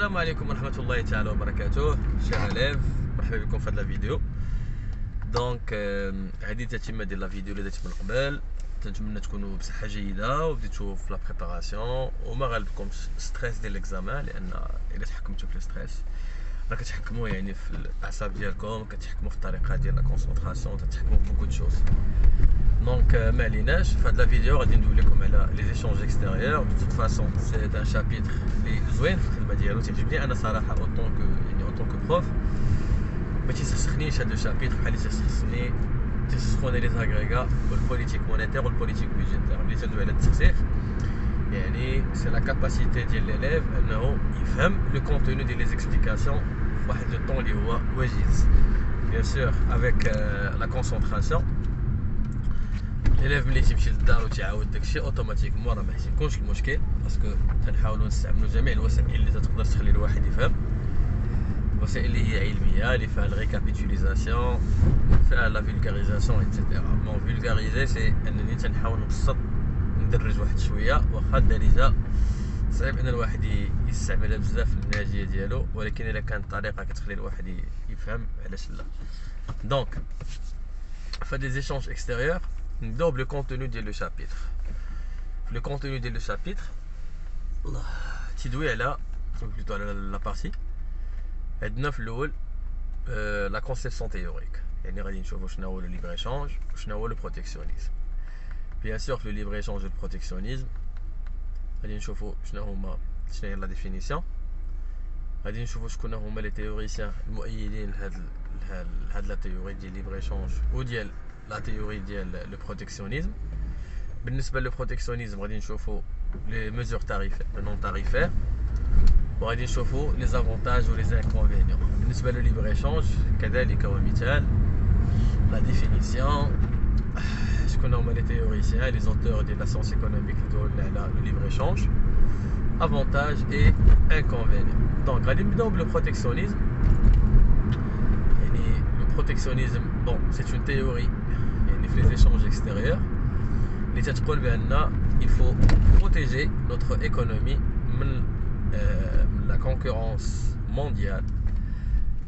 السلام عليكم ورحمة الله تعالى وبركاته. شير اليف، مرحبا بكم في هذه الفيديو. دونك هذه تتمه ديال لا فيديو اللي درت من قبل. تنتمنى تكونوا بصحه جيده وبديتوا في لا بريباراسيون وما غالبكمش ستريس ديال ليكزامان، لان الا تحكمتوا في الستريس راه كتحكموا يعني في الاعصاب ديالكم، كتحكموا في الطريقه ديال لا كونسونطراسيون، تتحكموا في بوكو دو شوز. دونك ما عليناش، في هاد لا فيديو غادي ندوي لكم على لي زيشونج اكستيريور. دو توت فاسون سي ان شابيتر لي زوين في الخدمه ديالو، تعجبني انا صراحه اوطون كو بروف. ما تيسخنيش هاد لو شابيتر بحال اللي تيسخوني لي زاغريغا والبوليتيك مونيتير والبوليتيك بيجيتير. ملي تندوي على التسخيخ يعني سي لا كاباسيتي ديال ليليف انه يفهم لو كونتوني ديال لي زيكسبليكاسيون في واحد لو طون اللي هو وجيز. بيان سور افيك لا كونسونطراسيون. ليليف ملي تيمشي للدار وتيعاود داكشي اوتوماتيكمون راه ما يكونش المشكل، باسكو تنحاولوا نستعملوا جميع الوسائل اللي تقدر تخلي الواحد يفهم. الوسائل اللي هي علميه، اللي فيها الريكابيتوليزاسيون، فيها لا فولغاريزاسيون ايتترا. بون فولغاريزي سي انني تنحاول نبسط ندرج واحد شويه، واخا الدارجه صعيب ان الواحد يستعملها بزاف في المنهجيه ديالو، ولكن الا كانت الطريقه كتخلي الواحد يفهم علاش لا. دونك فا دي زيشونج اكستيريور نبداو بلو كونتوني ديال لو شابيتر. في لو كونتوني ديال لو شابيتر تيدوي على بلوتو على لا بارتي. عندنا في الاول لا كونسيبسيون تيوريك، يعني غادي نشوفوا شنو هو لو ليبر ايشونج وشنو هو لو بروتيكسيونيزم. بيان سور في لو ليبر ايشونج و البروتيكسيونيزم غادي نشوفوا شنو هي لا ديفينيسيون. غادي نشوفوا شكون هما لي تيوريسيان المؤيدين لهاد لا تيوري ديال ليبر ايشونج وديال لا تيوري ديال لو بروتيكسيونيزم. بالنسبه لو بروتيكسيونيزم غادي نشوفوا لي ميزور تاريفير نون تاريفير، وغادي نشوفوا لي زافونتاج و لي انكونفينيون. بالنسبه لو ليبر ايشونج كذلك ومثال لا ديفينيسيون، شكون هما لي تيوريسيان لي زوتور ديال لا سيونس ايكونوميك اللي دوروا لنا على لو ليبر ايشونج، افونتاج اي انكونفينيون. دونك غادي نبداو بلو بروتيكسيونيزم. يعني لو بروتيكسيونيزم بون سي اون تيوري يعني في لي ايشونج اكستيريور اللي تتقول بان il faut protéger notre économie من la concurrence mondiale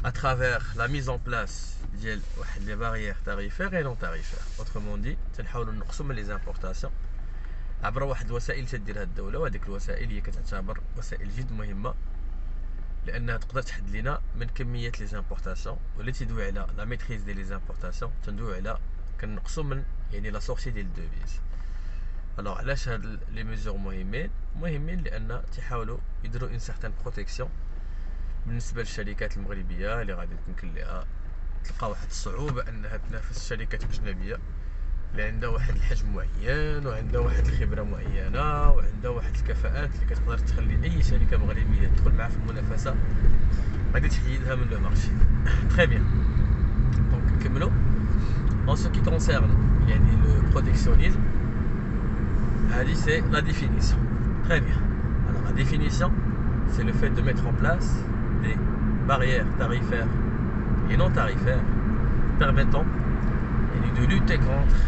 à travers la mise en place ديال واحد لي barrières tarifaires et non tarifaires. autrement dit تنحاولوا نقصوا من لي زامبورطاسيون عبر واحد الوسائل تديرها الدوله، وهذيك الوسائل هي كتعتبر وسائل جد مهمه لانها تقدر تحد لنا من كميات لي زامبورطاسيون. واللي تيدوي على لا ميتريز ديال لي زامبورطاسيون تندوي على كنقصوا من يعني لا سورسي ديال الدوفيز. الوغ علاش هاد لي ميزور مهمين لان تيحاولوا يديروا اون سيغتان بروتيكسيون بالنسبه للشركات المغربيه اللي غادي يمكن لها تلقى واحد الصعوبه انها تنافس الشركات الاجنبيه اللي عندها واحد الحجم معين وعندها واحد الخبره معينه وعندها واحد الكفاءات اللي كتقدر تخلي اي شركه مغربيه تدخل معها في المنافسه غادي تحيدها من لو مارشي. تري بيان. دونك نكملوا en ce qui concerne يعني le protectionnisme. Allez, c'est la définition. Très bien. Alors la définition, c'est le fait de mettre en place des barrières tarifaires et non tarifaires permettant de lutter contre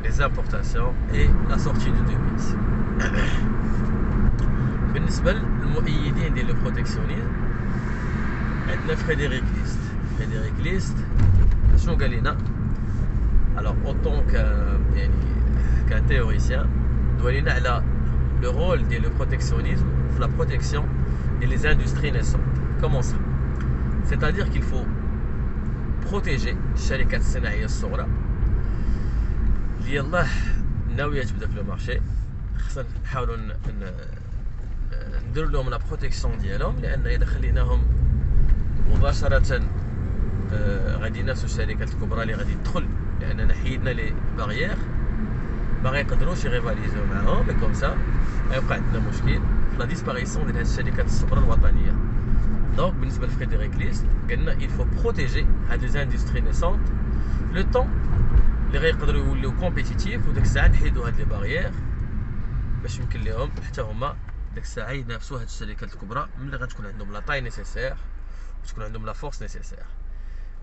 les importations et la sortie de devises. بالنسبة للمؤيدين ديال البروتكسيونيزم عندنا فريدريك ليست. فريدريك ليست شنو قال لنا؟ alors autant que يعني qu'un théoricien doit aller على le rôle de le protectionnisme pour la protection des industries naissantes. Comment ça? C'est-à-dire qu'il faut protéger الشركات الصناعيه الصغرى اللي يلاه ناويه تبدا في المارشي. خصنا نحاولوا نديروا لهم لا بروتيكسيون ديالهم، لان اذا خليناهم مباشره غادي ينافسوا الشركات الكبرى اللي غادي تدخل، لاننا حيدنا لي باريير ما غيقدروش يغيفاليزيو معاهم. مي كوم سا غيوقع عندنا مشكل في لا ديسباريسيون ديال هاد الشركات الصغرى الوطنيه. دونك بالنسبه لفريدريك ليست قالنا il faut protéger هاد لي اندستري نيسونت لو طون اللي غيقدروا يوليو كومبيتيتيف، وداك الساعه نحيدوا هاد لي باريير باش يمكن لهم حتى هما داك الساعه ينافسوا هاد الشركات الكبرى ملي غتكون عندهم لا طاي نيسيسير وتكون عندهم لا فورس نيسيسير.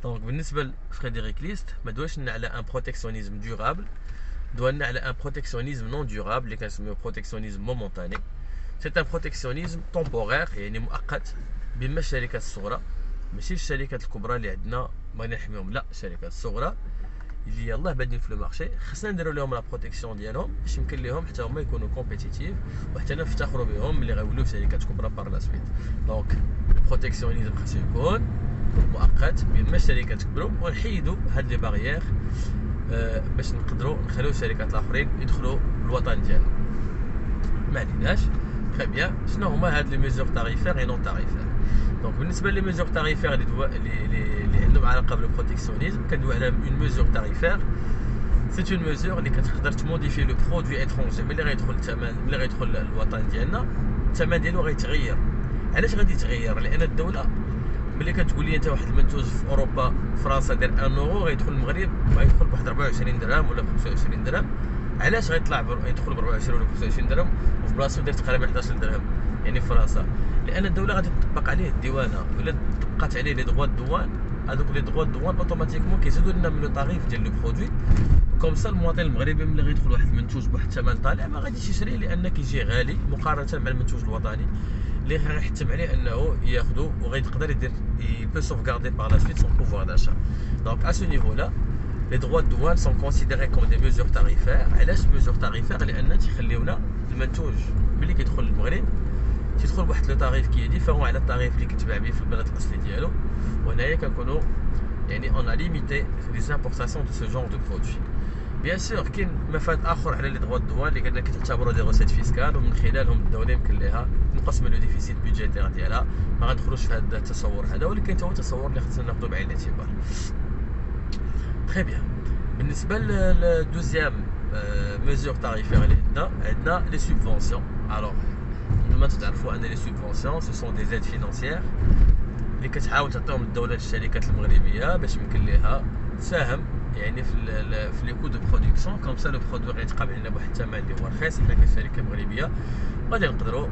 دونك بالنسبه لفريدريك ليست ما دواش على ان بروتيكسيونيزم دورابل، دوالنا على ان بروتيكسيونيزم نون دورابل اللي كنسميوه بروتيكسيونيزم مومونتاني. سي ان بروتيكسيونيزم طومبورير يعني مؤقت بما الشركات الصغرى ماشي الشركات الكبرى اللي عندنا ما نحميهم لا الشركات الصغرى اللي يلاه بادين في المارشي خصنا نديروا لهم لا بروتيكسيون ديالهم باش يمكن لهم حتى هما يكونوا كومبيتيتيف وحتى نفتخروا بهم ملي غيوليو شركات كبرى بار لا سويت. دونك البروتيكسيونيزم خاصو يكون مؤقت بما الشركات كبروا ونحيدوا هاد لي باغيير باش نقدروا نخليو الشركات الاخرين يدخلوا الوطن ديالنا. ما عليناش تري بيان شنو هما هاد لي ميزور تاريفير اي نون تاريفير. دونك بالنسبه لي ميزور تاريفير اللي عندهم علاقه بالبروتيكسيونيزم كندوي على اون ميزور تاريفير سي اون ميزور اللي كتقدر تموديفي لو برودوي اترونجي ملي غيدخل الثمن ملي غيدخل الوطن ديالنا الثمن ديالو غيتغير. علاش غادي يتغير؟ لان الدوله ملي كتقول لي انت واحد المنتوج في اوروبا فرنسا داير 1 يورو غيدخل المغرب غيدخل بواحد 24 درهم ولا 25 درهم. علاش غيطلع يدخل ب 24 ولا 25 درهم وفي بلاصتو داير تقريبا 11 درهم يعني في فرنسا؟ لان الدوله غادي تطبق عليه الديوانه ولا طبقات عليه لي دغوا الدوان. هذوك لي دغوا الدوان اوتوماتيكمون كيزيدوا لنا من لو طاريف ديال لو برودوي كوم سا المواطن المغربي ملي غيدخل واحد المنتوج بواحد الثمن طالع ما غاديش يشري لان كيجي غالي مقارنه مع المنتوج الوطني اللي غيحتم عليه انه ياخذو وغيقدر يدير يبو سوفغاردي بار لا سويت سون بوفوار داشا. دونك ا سو نيفو لا لي دغوا الدوان سون كونسيديري كوم دي ميزور تاريفير. علاش ميزور تاريفير؟ لان تيخليونا المنتوج ملي كيدخل للمغرب تيدخل بواحد لو طاريف كي ديفيرون على الطاريف اللي كيتباع به في البلد الاصلي ديالو. وهنايا كنكونوا يعني اون ا ليميتي لي زامبورطاسيون دو سو جونر دو برودوي. بيان سور كاين مفاد اخر على لي دغوا الدوان اللي قلنا كتعتبروا دي روسيت فيسكال ومن خلالهم الدوله يمكن لها تنقص من لو ديفيسيت بيدجيتير ديالها. ما غندخلوش في هذا التصور هذا ولكن هو تصور اللي خصنا ناخذو بعين الاعتبار. تري بيان. بالنسبه للدوزيام ميزور تاريفير اللي عندنا لي سوبفونسيون. الوغ كما تعرفوا ان لي سوبفونسيون سو سون دي زيد فينانسيير اللي كتحاول تعطيهم الدوله للشركات المغربيه باش يمكن لها تساهم يعني في لي كو دو برودكسيون كوم سا لو برودوي غيتقام علينا بواحد الثمن اللي هو رخيص. حنا كشركه مغربيه غادي نقدروا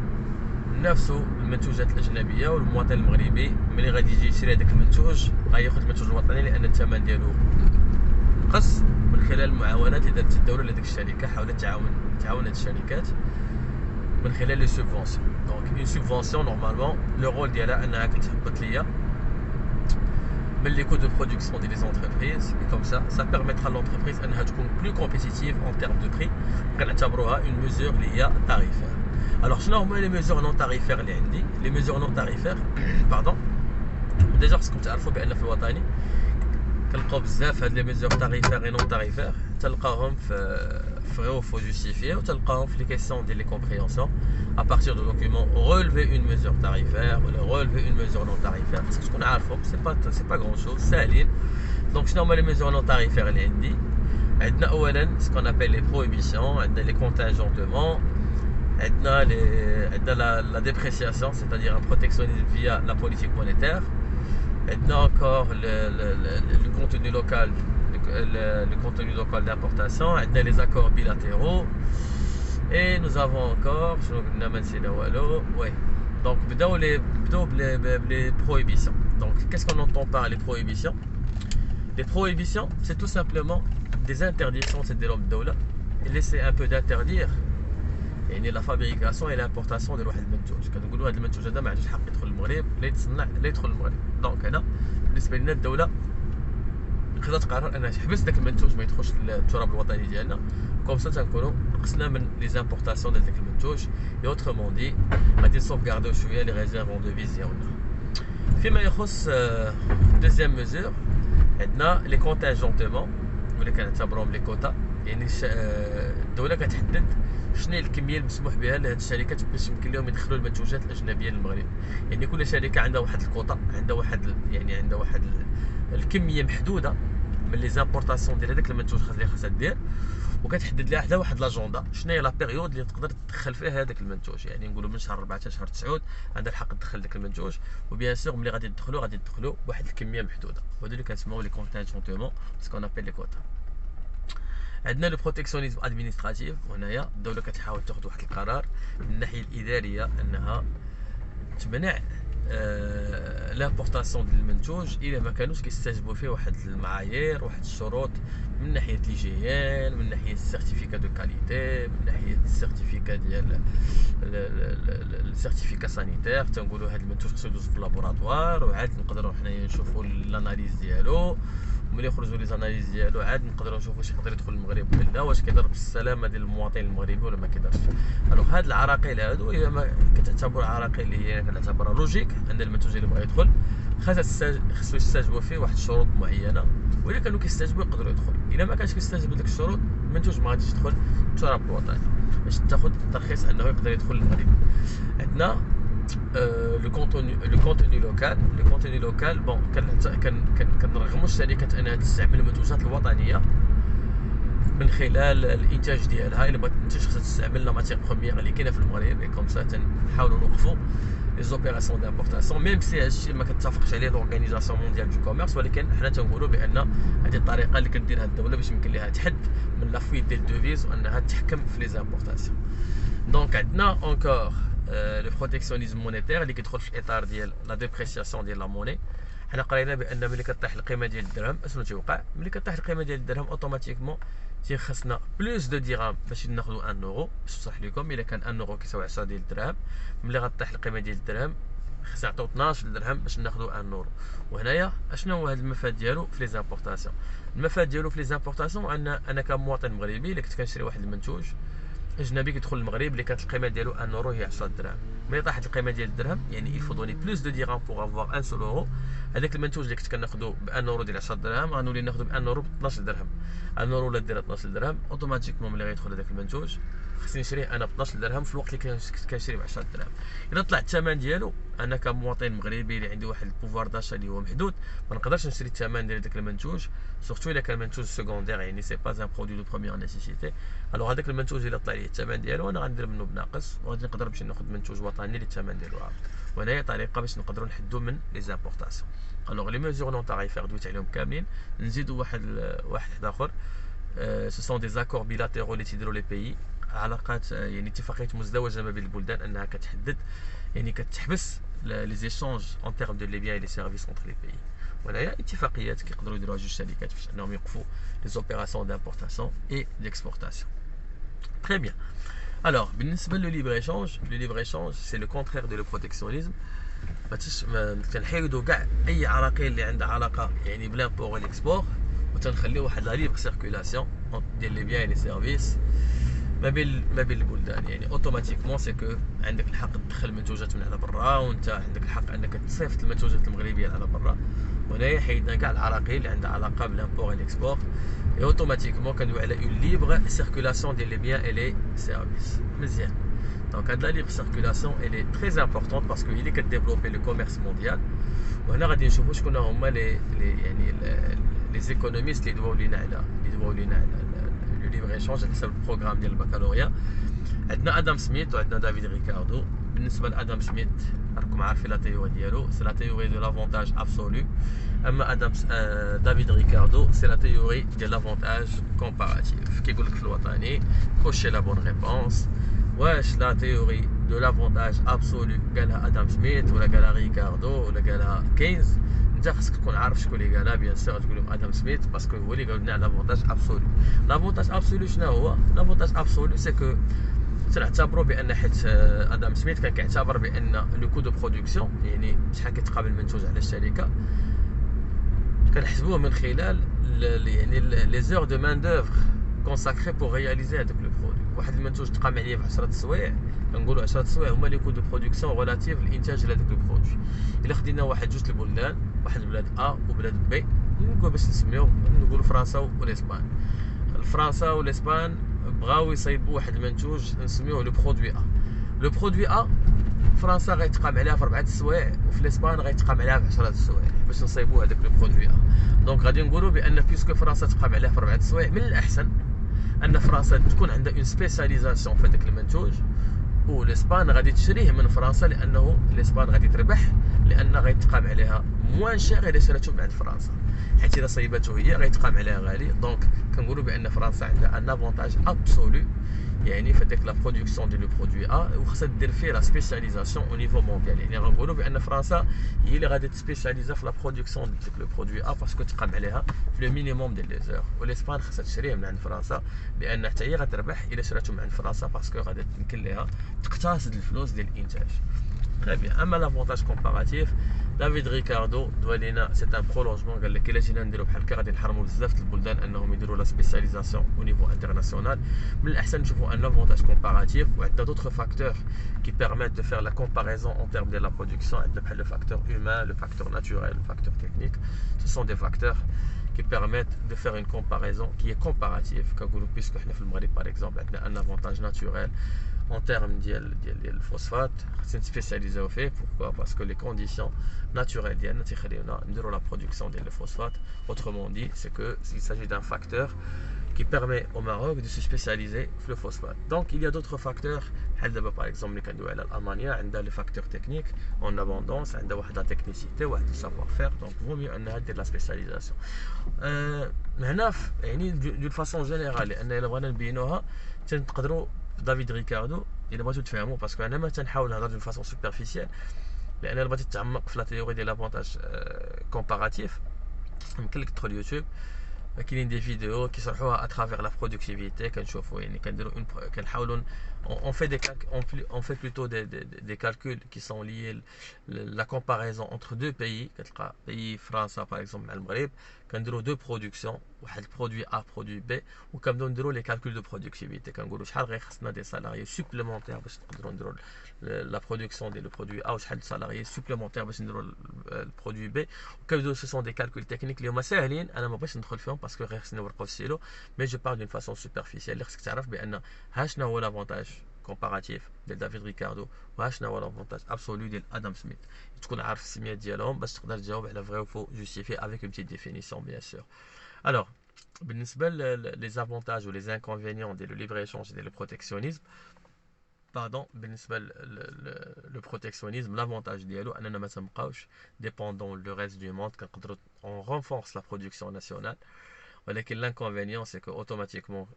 ننافسوا المنتوجات الاجنبيه والمواطن المغربي ملي غادي يجي يشري هذاك المنتوج غياخذ المنتوج الوطني لان الثمن ديالو نقص من خلال المعاونات اللي دارت الدوله لهذيك الشركه. حاولت تعاون هاد الشركات من خلال لي سوبفونسيون. دونك اون سوبفونسيون نورمالمون لو رول ديالها انها كتهبط ليا من لي كو دو برودكسيون ديال لي زونتربريز اي كوم سا بيرميترا لونتربريز انها تكون بلو كومبيتيتيف اون تيرم دو بري. كنعتبروها اون ميزور اللي هي تاريفير. الوغ شنو هما لي ميزور نون تاريفير اللي عندي؟ لي ميزور نون تاريفير باردون ديجا خصكم تعرفوا بان في الوطني كنلقاو بزاف هاد لي ميزور تاريفير اي نون تاريفير تلقاهم في فري او فو جوستيفيي وتلقاهم في لي كيسيون ديال لي كومبريونسيون ا بارتير دو دوكيومون رولفي اون ميزور تاريفير ولا رولفي اون ميزور نون تاريفير. خصك تكون عارفهم سي با غون شوز ساهلين. دونك شنو هما لي ميزور نون تاريفير اللي عندي؟ عندنا اولا سكون ابل لي بروهيبيسيون عندنا لي كونتاجونتمون عندنا لا ديبريسياسيون سيتادير ان بروتيكسيونيزم فيا لا بوليتيك مونيتير. عندنا encore le contenu local le contenu local d'importation. عندنا les accords bilatéraux et nous avons encore شنو قلنا ما نسينا والو. وي دونك بداو les prohibitions. Donc qu'est-ce qu'on entend par les prohibitions? Les prohibitions c'est tout simplement des interdictions تديرهم الدوله اللي سي un peu d'interdire يعني لا فابريكاسيون اي لامبورطاسيون ديال واحد المنتوج. كنقولوا هذا المنتوج هذا ما عندوش الحق يدخل المغرب لا يتصنع لا يدخل المغرب. دونك هنا بالنسبه لنا الدوله تقدر تقرر انها تحبس داك المنتوج ما يدخلش للتراب الوطني ديالنا كوم سا تنكونوا نقصنا من لي زامبورطاسيون ديال داك المنتوج. اي اوترومون دي غادي نسوفغارديو شويه لي ريزيرف اون دوفيز ديالنا. فيما يخص دوزيام ميزور عندنا لي كونتاجونتمون ولا كنعتبروهم لي كوتا. يعني الدوله كتحدد شنو هي الكميه المسموح بها لهاد الشركات باش يمكن لهم يدخلوا المنتوجات الاجنبيه للمغرب. يعني كل شركه عندها واحد الكوطه عندها واحد الكميه محدوده من لي زامبورطاسيون ديال هذاك المنتوج اللي خاصها دير وكتحدد لها حدا واحد لاجوندا شنو هي لا بيريود اللي تقدر تدخل فيها هذاك المنتوج. يعني نقولوا من شهر 4 حتى شهر 9 عندها الحق تدخل داك المنتوج وبيان سور ملي غادي تدخلوا واحد الكميه محدوده. وهادو اللي كنسميو لي كونتاجونتمون سكون ابل لي كوتا. عندنا لو بروتيكسيونيزم ادمينستراتيف. وهنايا الدوله كتحاول تاخذ واحد القرار من الناحيه الاداريه انها تمنع لامبورطاسيون ديال المنتوج الا ما كانوش كيستجبوا فيه واحد المعايير، واحد الشروط، من ناحيه ليجيان، من ناحيه السيرتيفيكا دو كاليتي، من ناحيه السيرتيفيكا ديال السيرتيفيكا سانيتير. تنقولوا هذا المنتوج خصو يدوز في اللابوراتوار، وعاد نقدروا حنايا نشوفوا الاناليز ديالو، وملي يخرجوا لي زاناليز ديالو عاد نقدروا نشوفوا واش يقدر يدخل المغرب ولا لا، واش كيضر بالسلامه ديال المواطن المغربي ولا ما كيضرش. الوغ هاد العراقيل هادو الا ما كتعتبر عراقيل اللي هي كنعتبرها لوجيك عند المنتوج اللي بغا يدخل، خاصو يستجبوا فيه واحد الشروط معينه، والا كانوا كيستجبوا يقدروا يدخل. الا ما كانش كيستجب لديك الشروط المنتوج ما غاديش يدخل التراب الوطني باش تاخذ الترخيص انه يقدر يدخل المغرب. عندنا لو كونتوني لوكال بون كنرغموا الشركات انها تستعمل المنتوجات الوطنيه من خلال الانتاج ديالها. الا بغات تنتج خصها تستعمل لا ماتيغ بروميير اللي كاينه في المغرب، اي كوم سا تنحاولوا نوقفوا لي زوبيراسيون دامبورطاسيون، ميم سي هادشي ما كتفقش عليه لورغانيزاسيون مونديال دو كوميرس، ولكن حنا تنقولوا بان هذه الطريقه اللي كديرها الدوله باش يمكن لها تحد من لا فويت ديال الدوفيز وانها تحكم في لي زامبورطاسيون. دونك عندنا اونكور لو بروتيكسيونيزم مونيتير اللي كيدخل في الاطار ديال لا ديبريسياسيون ديال لا موني. حنا قرينا بان ملي كطيح القيمه ديال الدرهم اشنو تيوقع؟ ملي كطيح القيمه ديال الدرهم اوتوماتيكمون تيخصنا بلوس دو درهم باش ناخذوا 1 اورو. باش نشرح لكم، الا كان 1 اورو كيساوي 10 ديال الدرهم، ملي غطيح القيمه ديال الدرهم خصنا نعطيو 12 درهم باش ناخذوا 1 اورو. وهنايا اشنو هو هذا المفاد ديالو في لي زامبورطاسيون؟ المفاد ديالو في لي زامبورطاسيون ان انا كمواطن مغربي اللي كنت كنشري واحد المنتوج اجنبي كيدخل المغرب اللي كانت القيمه ديالو 1 اورو هي 10 درهم، ملي طاحت القيمه ديال الدرهم يعني il faut donner plus de dirham pour avoir 1 seul euro. هذاك المنتوج اللي كنت كناخذو ب 1 اورو ديال 10 درهم غنولي ناخذو ب 1 اورو ب 12 درهم. 1 اورو ولا دير 12 درهم اوتوماتيكمون ملي غيدخل هذاك المنتوج خصني نشريه انا ب 12 درهم في الوقت اللي كنت كنشري ب 10 درهم. الا طلع الثمن ديالو انا كمواطن مغربي اللي عندي واحد البوفوار داشا اللي هو محدود ما نقدرش نشري الثمن ديال داك المنتوج، سورتو الا كان منتوج سكوندير يعني سي با ان برودوي دو بروميير نيسيسيتي. الوغ هذاك المنتوج الا طلع لي الثمن ديالو انا غندير منه بناقص وغادي نقدر نمشي ناخذ منتوج وطني اللي الثمن ديالو عالي. وهنايا طريقه باش نقدروا نحدوا من لي زامبورطاسيون. الوغ لي ميزور نون تاريفير دويت عليهم كاملين، نزيدوا واحد اخر سو سون دي زاكور بيلاتيرو اللي تيديروا لي بيي، علاقات يعني اتفاقيات مزدوجه ما بين البلدان انها كتحدد يعني كتحبس لي زيشونج اون تيرم دو لي بيان اي لي سيرفيس اونتر لي بيي. وهنايا اتفاقيات كيقدروا يديروها جوج شركات باش انهم يوقفوا لي زوبيراسيون دامبورطاسيون اي ديكسبورطاسيون. Très bien. Alors, بالنسبه لو ليبر ايشونج، لو ليبر ايشونج سي لو كونترير دو لو بروتيكسيونيزم. كنحيدوا كاع اي عراقيل اللي عندها علاقه يعني بلامبور والاكسبور، وتنخليو واحد لا ليبر سيركولاسيون ديال لي بيان لي سيرفيس ما بين البلدان. يعني اوتوماتيكمون سي كو عندك الحق تدخل منتوجات من على برا، وانت عندك الحق انك تصيفط المنتوجات المغربيه على برا. وهنايا حيدنا كاع العراقيل اللي عندها علاقه بالامبور والاكسبور، et automatiquement كندوي على une libre circulation des biens et les services. مزيان. Donc la libre circulation elle est très importante parce qu'il est que développer le commerce mondial. وهنا غادي نشوفوا شكون هما les économistes اللي دواو لينا على le libre échange على حسب البروغرام ديال البكالوريا. عندنا ادم سميث وعندنا دافيد ريكاردو. بالنسبه لادم سميث راكم عارفين لا تيوري ديالو، سي لا تيوري دو لافونتاج ابسولو. اما دافيد ريكاردو سي لا تيوري ديال لافونتاج كومباراتيف. كيقول لك في الوطني كوشي لا بون ريبونس. واش لا تيوري دو لافونتاج ابسولو قالها ادم سميث ولا قالها ريكاردو ولا قالها كينز؟ انت خاصك تكون عارف شكون اللي قالها. بيان سور تقول لهم ادم سميث باسكو هو اللي قال لنا على لافونتاج ابسولو. لافونتاج ابسولو شنو هو؟ لافونتاج ابسولو سي كو تنعتبروا بان حيت ادم سميث كان كيعتبر بان لو كو دو برودكسيون يعني شحال كيتقابل المنتوج على الشركه كنحسبوه من خلال يعني لي زور دو مان دوفر كونساكري بور رياليزي هذاك لو برودوي. واحد المنتوج تقام عليه ب 10 سوايع، كنقولوا 10 سوايع هما لي كو دو برودكسيون ريلاتيف للانتاج لهذاك لو برودوي. الا خدينا واحد جوج البلدان، واحد البلاد ا وبلاد بي، نقول باش نسميو نقولوا فرنسا والاسبان. فرنسا والاسبان بغاو يصايبوا واحد المنتوج نسميوه لو برودوي ا. لو برودوي ا فرنسا غيتقام عليها في 4 سوايع وفي الاسبان غيتقام عليها في 10 سوايع باش نصايبوا هذاك لو برودوي ا. دونك غادي نقولوا بان بيسكو فرنسا تقام عليها في 4 سوايع، من الاحسن ان فرنسا تكون عندها اون سبيساليزاسيون في هذاك المنتوج، والاسبان غادي تشريه من فرنسا لانه الاسبان غادي تربح لان غيتقام عليها موان شير الا شراتو من عند فرنسا، حيت الا صايباتو هي غيتقام عليها غالي. دونك كنقولوا بان فرنسا عندها ان افونتاج ابسولو يعني في ديك لا برودكسيون ديال لو برودوي ا وخاصها دير فيه لا سبيسياليزاسيون او نيفو مونديال. يعني غنقولوا بان فرنسا هي اللي غادي تسبيسياليزا في لا برودكسيون ديال لو برودوي ا باسكو تقام عليها في لو مينيموم ديال لي زور. والاسبان خاصها تشريه من عند فرنسا لان حتى هي غتربح الا شراتو من عند فرنسا باسكو غادي تمكن ليها تقتصد الفلوس ديال الانتاج. Très bien. اما لافونتاج كومباراتيف دافيد ريكاردو دوا لينا سي ان برولونجمون. قال لك الا جينا نديرو بحال هكا غادي نحرموا بزاف د البلدان انهم يديروا لا سبيسياليزاسيون او نيفو انترناسيونال. من الاحسن نشوفوا ان لافونتاج كومباراتيف وعندنا دوطخ فاكتور كي بيرميت دو فير لا كومباريزون اون تيرم ديال لا برودكسيون. عندنا بحال لو فاكتور هيومان لو فاكتور ناتوريل لو فاكتور تكنيك. سو سون دي فاكتور qui permettent de faire une comparaison qui est comparative. Puisque nous, في المغرب par exemple, عندنا un avantage naturel en termes ديال الفوسفات خاصنا نسبيسياليزيو فيه. Pourquoi? Parce que les conditions naturelles ديالنا تيخليونا نديرو la production ديال الفوسفات. Autrement dit, c'est que il s'agit d'un facteur qui permet au Maroc de se spécialiser dans le phosphate. Donc il y a d'autres facteurs. Par exemple, l'Allemagne a des facteurs techniques en abondance, il y a la technicité, le savoir-faire. Donc il vaut mieux de la spécialisation. D'une façon générale, David Ricardo, il a tout fait parce qu'on a d'une façon superficielle. لأن اللي بغيتي تتعمق في لا تيوري ديال لافونتاج كومباراتيف يمكن لك تدخل يوتيوب كاينين دي فيديو كيشرحوها اترافير لا برودكتيفيتي. كنشوفوا يعني كنديروا كنحاولوا on fait plutôt des calculs qui sont liés la comparaison entre deux pays. كتلقى pays فرنسا par exemple مع المغرب كنديروا دو برودكسيون واحد برودوي ا برودوي بي وكنبداو نديروا لي كالكول دو برودكتيفيتي. كنقولوا شحال غيخصنا دي سالاريي سوبليمونتير باش نقدروا نديروا لا برودكسيون ديال لو برودوي ا وشحال دو سالاريي سوبليمونتير باش نديروا البرودوي بي. وكنبداو سو سون دي كالكول تكنيك اللي هما ساهلين. انا ما بغيتش ندخل فيهم باسكو غير خصني نورقوا في السيلو. مي جو بار دون فاسون سوبرفيسيال اللي خصك تعرف بان ها شنو هو لافونتاج كومباراتيف ديال دافيد ريكاردو وها شنو هو لافونتاج ابسولو ديال ادم سميث. تكون عارف السميات ديالهم باش تقدر تجاوب على فري و فو جوستيفي افيك اون بتيت ديفينيسيون بيان سور. الوغ بالنسبه لي زافونتاج و لي انكونفينيون ديال لو ليبر ايشونج ديال البروتيكسيونيزم باردون بالنسبه لو بروتيكسيونيزم لافونتاج ديالو اننا ما تنبقاوش ديبوندون لو ريست دو موند. كنقدروا اون رونفورس لا برودكسيون ناسيونال. ولكن l'inconvénient c'est que automatiquement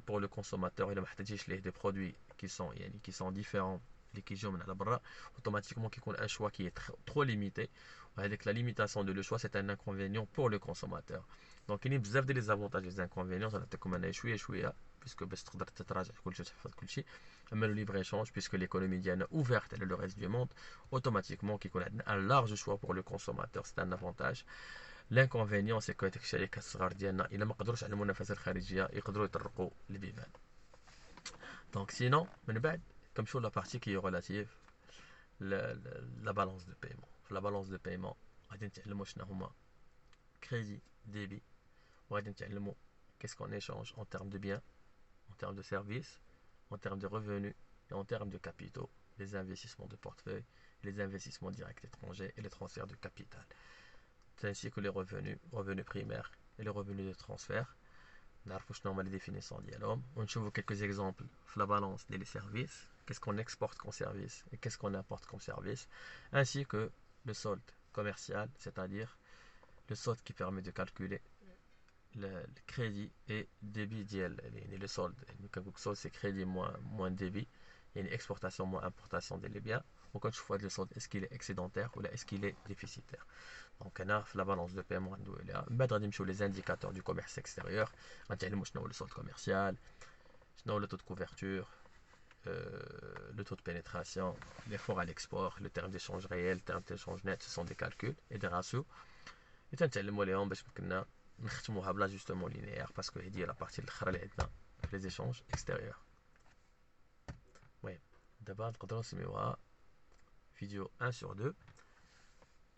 pour le consommateur il ما محتاجيش ليه des produits qui sont différents اللي كيجيو من على برا. automatiquement كيكون un choix qui est trop limité. وهذيك la limitation de le choix c'est un inconvénient pour le consommateur. donc كاينين بزاف ديال les avantages et les inconvénients. غنعطيكم انا شويه puisque باش تقدر تتراجع كلشي وتحفظ كلشي. اما le libre échange puisque l'économie ديالنا ouverte على le reste du monde automatiquement كيكون عندنا un large choix pour le consommateur. c'est un avantage. L'inconvénient c'est que هاديك الشركات الصغار ديالنا الا ما قدروش على المنافسه الخارجيه يقدروا يطرقوا البيبان. دونك سينون من بعد كنمشيو لا بارتي كي ريلاتيف لا بالانس دو بايمون. في لا بالانس دو بايمون غادي نتعلموا شنو هما كريدي ديبي وغادي نتعلموا qu'est-ce qu'on échange en termes de biens, en termes de services, en termes de revenus et en termes de capitaux, les investissements de portefeuille, les investissements directs étrangers et les transferts de capital. ainsi que les revenus primaires et les revenus de transfert. نعرفوا شنو هما les définitions ديالهم ونشوفوا quelques exemples في la balance des services. Qu'est-ce qu'on exporte comme service et qu'est-ce qu'on importe comme service, ainsi que le solde commercial, c'est-à-dire le solde qui permet de calculer le crédit et débit ديال يعني le solde. يعني كنقول solde c'est crédit moins débit. يعني exportation moins importation ديال les biens. وكنشوفوا هذا le solde est-ce qu'il est excédentaire ou est-ce qu'il est déficitaire. دونك هنا في لا بالونس دو بايمون غندوي عليها. من بعد غادي نمشيو لي زانديكاتور دو كوميرس اكستيريور. غنتعلموا شنو هو لو سولد كوميرسيال, شنو هو لو تو دو كوفرتور, le taux de pénétration, l'effort à l'export, le terme d'échange réel, le terme d'échange net. Ce sont des calculs et des ratios. Et تنتعلموا ليهم باش كنا نختموها بلا جوستومون لينيير باسكو هذه هي لا بارتي الاخرى اللي عندنا في لي زيشونج اكستيريور. المهم دابا نقدروا نسميوها فيديو 1 sur 2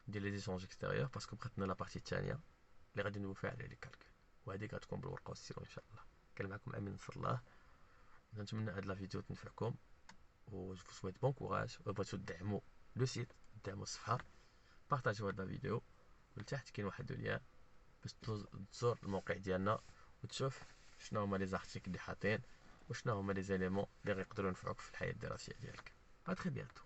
ديال لي زيشونج اكستيريور باسكو بقات لنا لا بارتي الثانيه اللي غادي ندويو فيها على لي كالكول وهذيك غتكون بالورقه والسيرو ان شاء الله. كان معكم امين نصر الله. نتمنى هاد لا فيديو تنفعكم و جو سويت بون كوراج. وبغيتو تدعموا لو سيت دعموا الصفحه بارطاجيو هاد لا فيديو. ولتحت كاين واحد اللين باش تزور الموقع ديالنا وتشوف شنو هما لي زارتيكل اللي حاطين وشنو هما لي زيليمون اللي غيقدروا ينفعوك في الحياه الدراسيه ديالك. ا تري بيانتو.